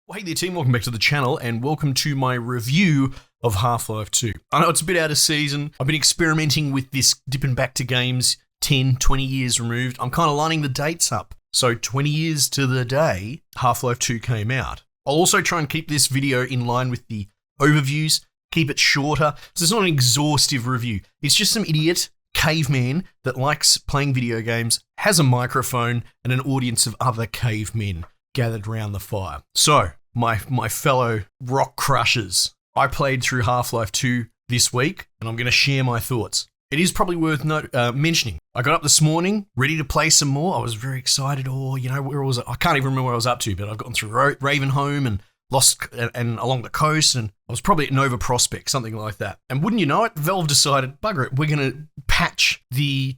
Well, hey there team, welcome back to the channel and welcome to my review of Half-Life 2. I know it's a bit out of season. I've been experimenting with this dipping back to games 10, 20 years removed. I'm kind of lining the dates up. So 20 years to the day Half-Life 2 came out. I'll also try and keep this video in line with the overviews, keep it shorter. So it's not an exhaustive review. It's just some idiot caveman that likes playing video games, has a microphone and an audience of other cavemen gathered around the fire. So, my fellow rock crushers, I played through Half-Life 2 this week, and I'm going to share my thoughts. It is probably worth mentioning. I got up this morning, ready to play some more. I was very excited. Where was I? I can't even remember where I was up to, but I've gotten through Ravenholm and Lost and along the coast, and I was probably at Nova Prospect, something like that. And wouldn't you know it, Valve decided, bugger it, we're going to patch the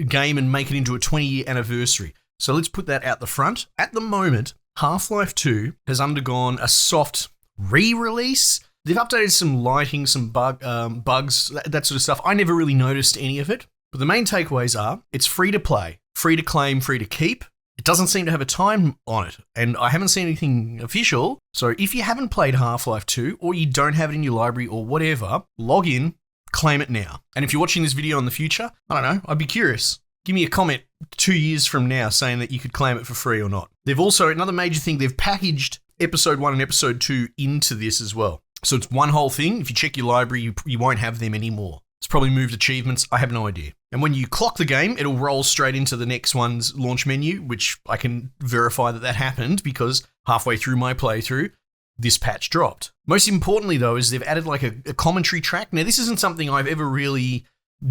game and make it into a 20-year anniversary. So let's put that out the front. At the moment, Half-Life 2 has undergone a soft re-release. They've updated some lighting, some bugs, that sort of stuff. I never really noticed any of it. But the main takeaways are, it's free to play, free to claim, free to keep. It doesn't seem to have a time on it, and I haven't seen anything official. So if you haven't played Half-Life 2, or you don't have it in your library or whatever, log in, claim it now. And if you're watching this video in the future, I don't know, I'd be curious. Give me a comment 2 years from now saying that you could claim it for free or not. They've also, another major thing, they've packaged Episode 1 and Episode 2 into this as well. So it's one whole thing. If you check your library, you won't have them anymore. It's probably moved achievements. I have no idea. And when you clock the game, it'll roll straight into the next one's launch menu, which I can verify that happened because halfway through my playthrough, this patch dropped. Most importantly, though, is they've added like a commentary track. Now, this isn't something I've ever really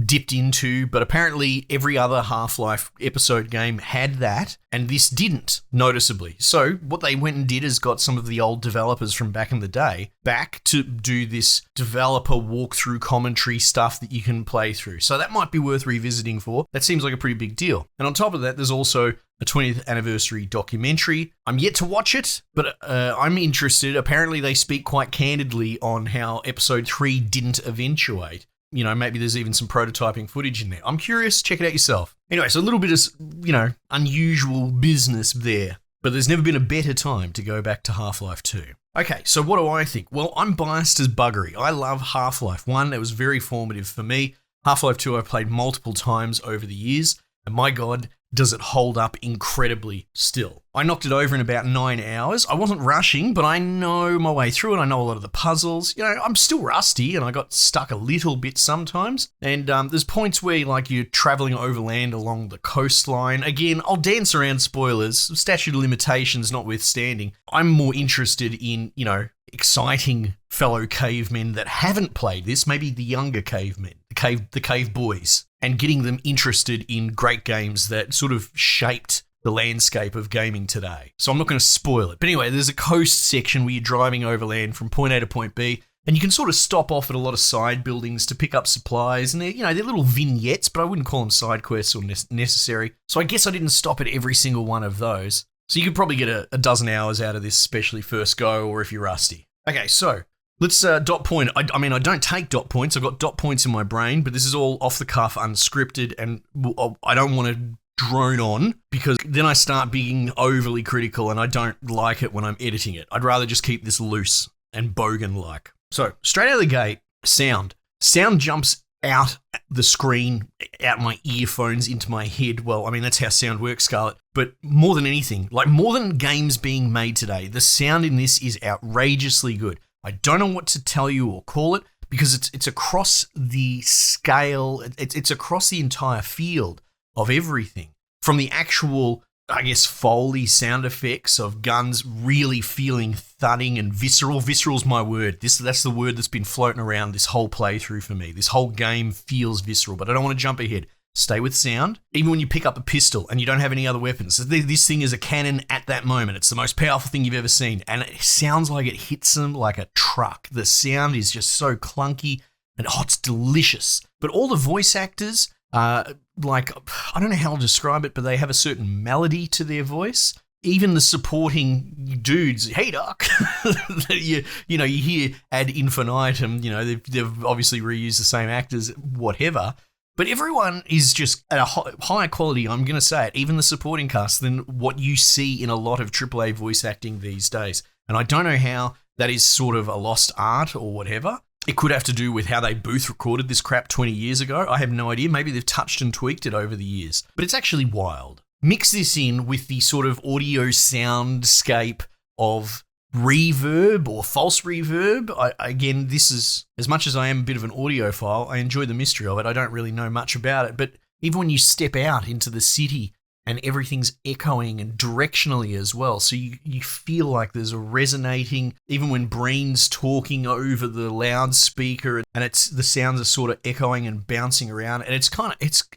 dipped into, but apparently every other Half-Life episode game had that, and this didn't, noticeably. So what they went and did is got some of the old developers from back in the day back to do this developer walkthrough commentary stuff that you can play through. So that might be worth revisiting for. That seems like a pretty big deal. And on top of that, there's also a 20th anniversary documentary. I'm yet to watch it, but I'm interested. Apparently they speak quite candidly on how episode 3 didn't eventuate. You know, maybe there's even some prototyping footage in there. I'm curious. Check it out yourself. Anyway, so a little bit of, unusual business there. But there's never been a better time to go back to Half-Life 2. Okay, so what do I think? Well, I'm biased as buggery. I love Half-Life 1. It was very formative for me. Half-Life 2 I've played multiple times over the years. And my God, does it hold up incredibly still. I knocked it over in about 9 hours. I wasn't rushing, but I know my way through it. I know a lot of the puzzles. I'm still rusty and I got stuck a little bit sometimes. And there's points where you're traveling overland along the coastline. Again, I'll dance around spoilers, statute of limitations notwithstanding. I'm more interested in, exciting fellow cavemen that haven't played this, maybe the younger cavemen, the cave boys, and getting them interested in great games that sort of shaped the landscape of gaming today. So I'm not going to spoil it. But anyway, there's a coast section where you're driving overland from point A to point B, and you can sort of stop off at a lot of side buildings to pick up supplies, and they're little vignettes, but I wouldn't call them side quests or necessary. So I guess I didn't stop at every single one of those. So you could probably get a dozen hours out of this, especially first go, or if you're rusty. Okay, so let's dot point. I don't take dot points. I've got dot points in my brain, but this is all off the cuff, unscripted, and I don't want to drone on because then I start being overly critical and I don't like it when I'm editing it. I'd rather just keep this loose and bogan-like. So, straight out of the gate, sound. Sound jumps out the screen, out my earphones, into my head. Well, that's how sound works, Scarlett. But more than anything, more than games being made today, the sound in this is outrageously good. I don't know what to tell you or call it because it's across the scale, it's across the entire field of everything. From the actual, Foley sound effects of guns really feeling thudding and visceral. Visceral's my word. That's the word that's been floating around this whole playthrough for me. This whole game feels visceral, but I don't want to jump ahead. Stay with sound. Even when you pick up a pistol and you don't have any other weapons, this thing is a cannon at that moment. It's the most powerful thing you've ever seen, and it sounds like it hits them like a truck. The sound is just so clunky, and it's delicious. But all the voice actors, I don't know how to describe it, but they have a certain melody to their voice. Even the supporting dudes, hey doc, you hear ad infinitum. They've obviously reused the same actors, whatever. But everyone is just at a higher quality, I'm going to say it, even the supporting cast, than what you see in a lot of AAA voice acting these days. And I don't know how that is sort of a lost art or whatever. It could have to do with how they booth recorded this crap 20 years ago. I have no idea. Maybe they've touched and tweaked it over the years. But it's actually wild. Mix this in with the sort of audio soundscape of reverb or false reverb. Again, this is, as much as I am a bit of an audiophile, I enjoy the mystery of it. I don't really know much about it. But even when you step out into the city and everything's echoing and directionally as well. So you feel like there's a resonating, even when Breen's talking over the loudspeaker and the sounds are sort of echoing and bouncing around. And it's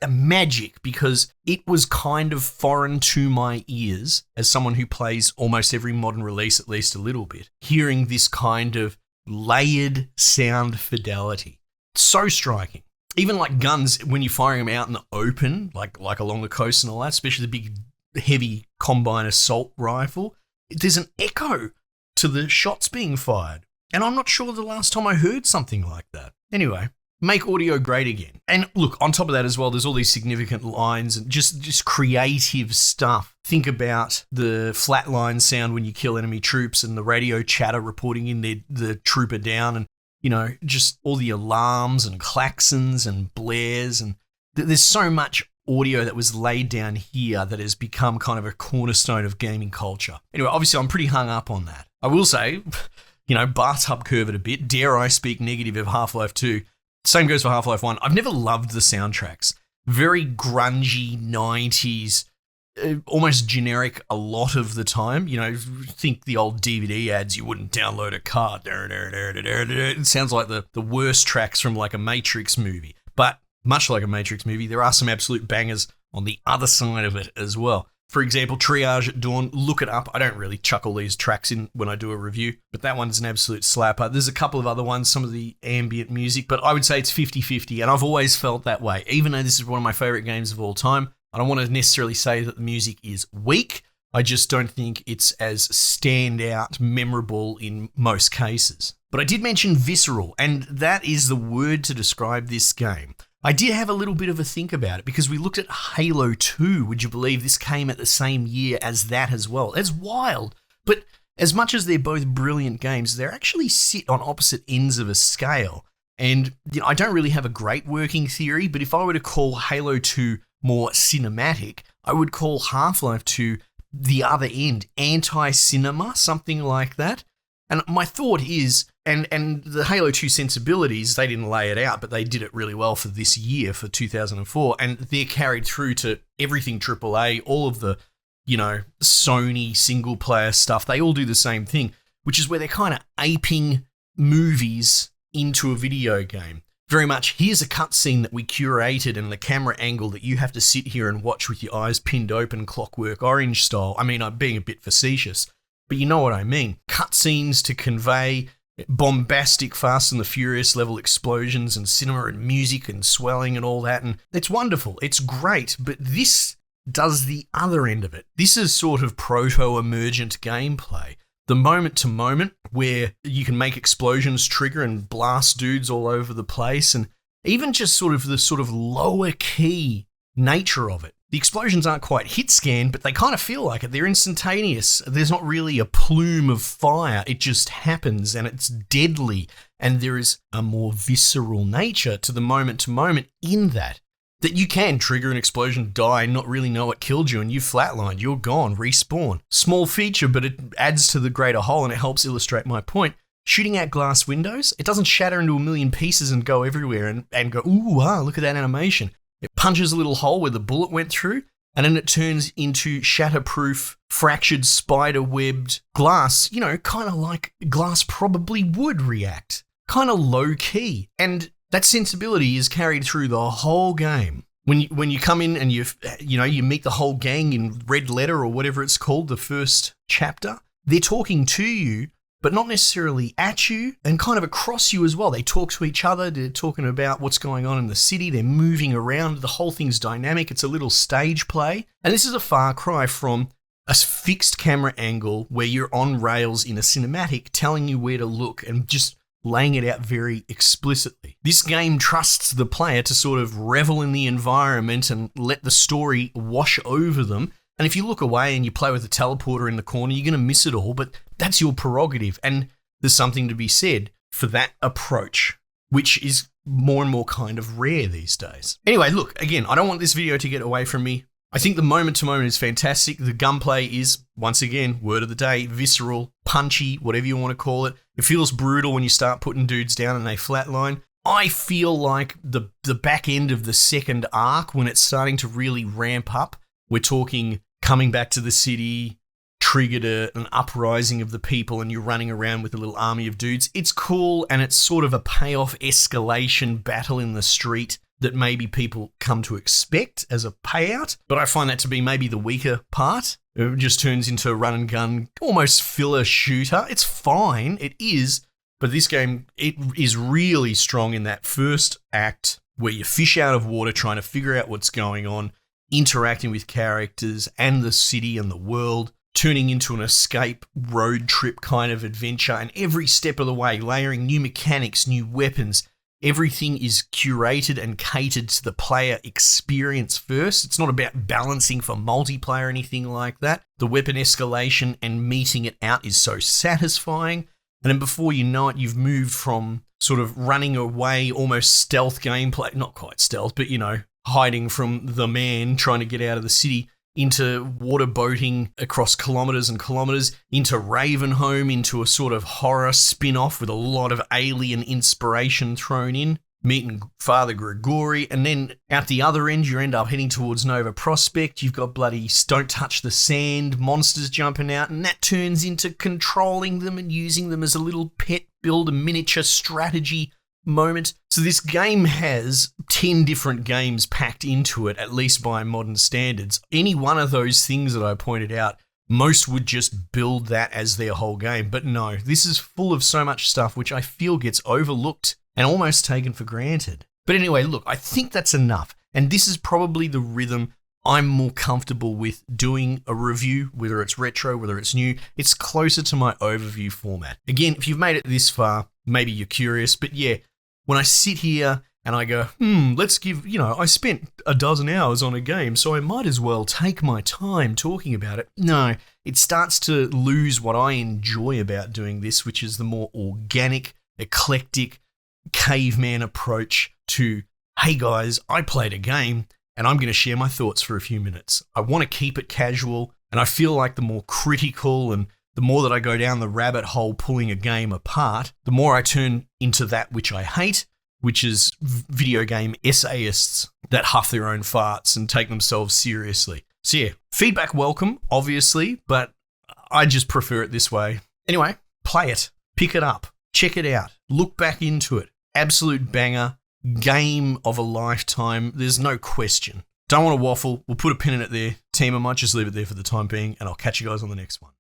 a magic because it was kind of foreign to my ears as someone who plays almost every modern release at least a little bit, hearing this kind of layered sound fidelity. So striking. Even like guns, when you're firing them out in the open, like along the coast and all that, especially the big, heavy combine assault rifle, there's an echo to the shots being fired. And I'm not sure the last time I heard something like that. Anyway, make audio great again. And look, on top of that as well, there's all these significant lines and just creative stuff. Think about the flatline sound when you kill enemy troops and the radio chatter reporting in the trooper down, and just all the alarms and klaxons and blares. And there's so much audio that was laid down here that has become kind of a cornerstone of gaming culture. Anyway, obviously, I'm pretty hung up on that. I will say, bathtub curve it a bit. Dare I speak negative of Half-Life 2? Same goes for Half-Life 1. I've never loved the soundtracks. Very grungy 90s, almost generic a lot of the time. Think the old DVD ads, you wouldn't download a car. It sounds like the worst tracks from like a Matrix movie. But much like a Matrix movie, there are some absolute bangers on the other side of it as well. For example, Triage at Dawn, look it up. I don't really chuck all these tracks in when I do a review, but that one's an absolute slapper. There's a couple of other ones, some of the ambient music, but I would say it's 50-50, and I've always felt that way. Even though this is one of my favorite games of all time, I don't want to necessarily say that the music is weak. I just don't think it's as standout, memorable in most cases. But I did mention Visceral, and that is the word to describe this game. I did have a little bit of a think about it because we looked at Halo 2. Would you believe this came at the same year as that as well? It's wild. But as much as they're both brilliant games, they actually sit on opposite ends of a scale. And I don't really have a great working theory, but if I were to call Halo 2 more cinematic, I would call Half-Life 2 the other end, anti-cinema, something like that. And my thought is, and the Halo 2 sensibilities, they didn't lay it out, but they did it really well for this year, for 2004, and they're carried through to everything AAA, all of the, Sony single-player stuff. They all do the same thing, which is where they're kind of aping movies into a video game. Very much, here's a cutscene that we curated and the camera angle that you have to sit here and watch with your eyes pinned open, Clockwork Orange style. I mean, I'm being a bit facetious, but you know what I mean. Cutscenes to convey bombastic Fast and the Furious level explosions and cinema and music and swelling and all that. And it's wonderful. It's great. But this does the other end of it. This is sort of proto-emergent gameplay. The moment to moment where you can make explosions trigger and blast dudes all over the place, and even just sort of the lower key nature of it. The explosions aren't quite hit scan, but they kind of feel like it. They're instantaneous. There's not really a plume of fire. It just happens and it's deadly. And there is a more visceral nature to the moment to moment in that you can trigger an explosion, die, and not really know what killed you, and you've flatlined, you're gone, respawn. Small feature, but it adds to the greater whole and it helps illustrate my point. Shooting out glass windows, it doesn't shatter into a million pieces and go everywhere and go, ooh, wow, look at that animation. It punches a little hole where the bullet went through, and then it turns into shatterproof, fractured, spider-webbed glass, kind of like glass probably would react. Kind of low-key. And that sensibility is carried through the whole game. When you come in and you meet the whole gang in red letter or whatever it's called, the first chapter, they're talking to you, but not necessarily at you, and kind of across you as well. They talk to each other, they're talking about what's going on in the city, they're moving around, the whole thing's dynamic, it's a little stage play. And this is a far cry from a fixed camera angle where you're on rails in a cinematic telling you where to look and just laying it out very explicitly. This game trusts the player to sort of revel in the environment and let the story wash over them. And if you look away and you play with the teleporter in the corner, you're going to miss it all, but that's your prerogative. And there's something to be said for that approach, which is more and more kind of rare these days. Anyway, look, again, I don't want this video to get away from me. I think the moment to moment is fantastic. The gunplay is, once again, word of the day, visceral, punchy, whatever you want to call it. It feels brutal when you start putting dudes down and they flatline. I feel like the back end of the second arc, when it's starting to really ramp up, we're talking coming back to the city, triggered an uprising of the people, and you're running around with a little army of dudes. It's cool, and it's sort of a payoff escalation battle in the street that maybe people come to expect as a payout, but I find that to be maybe the weaker part. It just turns into a run and gun, almost filler shooter. It's fine, it is, but this game, it is really strong in that first act where you fish out of water trying to figure out what's going on, interacting with characters and the city and the world, turning into an escape road trip kind of adventure, and every step of the way layering new mechanics, new weapons. Everything is curated and catered to the player experience first. It's not about balancing for multiplayer or anything like that. The weapon escalation and meeting it out is so satisfying. And then before you know it, you've moved from sort of running away, almost stealth gameplay, not quite stealth, but, hiding from the man trying to get out of the city, into water boating across kilometers and kilometers, into Ravenholm, into a sort of horror spin-off with a lot of alien inspiration thrown in, meeting Father Gregory, and then out the other end you end up heading towards Nova Prospekt. You've got bloody don't touch the sand monsters jumping out, and that turns into controlling them and using them as a little pet build a miniature strategy moment. So this game has 10 different games packed into it, at least by modern standards. Any one of those things that I pointed out, most would just build that as their whole game. But no, this is full of so much stuff which I feel gets overlooked and almost taken for granted. But anyway, look, I think that's enough. And this is probably the rhythm I'm more comfortable with doing a review, whether it's retro, whether it's new. It's closer to my overview format. Again, if you've made it this far, maybe you're curious, but yeah, when I sit here and I go, let's give, I spent a dozen hours on a game, so I might as well take my time talking about it. No, it starts to lose what I enjoy about doing this, which is the more organic, eclectic, caveman approach to, hey guys, I played a game and I'm going to share my thoughts for a few minutes. I want to keep it casual, and I feel like the more critical and the more that I go down the rabbit hole pulling a game apart, the more I turn into that which I hate, which is video game essayists that huff their own farts and take themselves seriously. So yeah, feedback welcome, obviously, but I just prefer it this way. Anyway, play it, pick it up, check it out, look back into it. Absolute banger, game of a lifetime, there's no question. Don't want to waffle, we'll put a pin in it there. Team, I might just leave it there for the time being, and I'll catch you guys on the next one.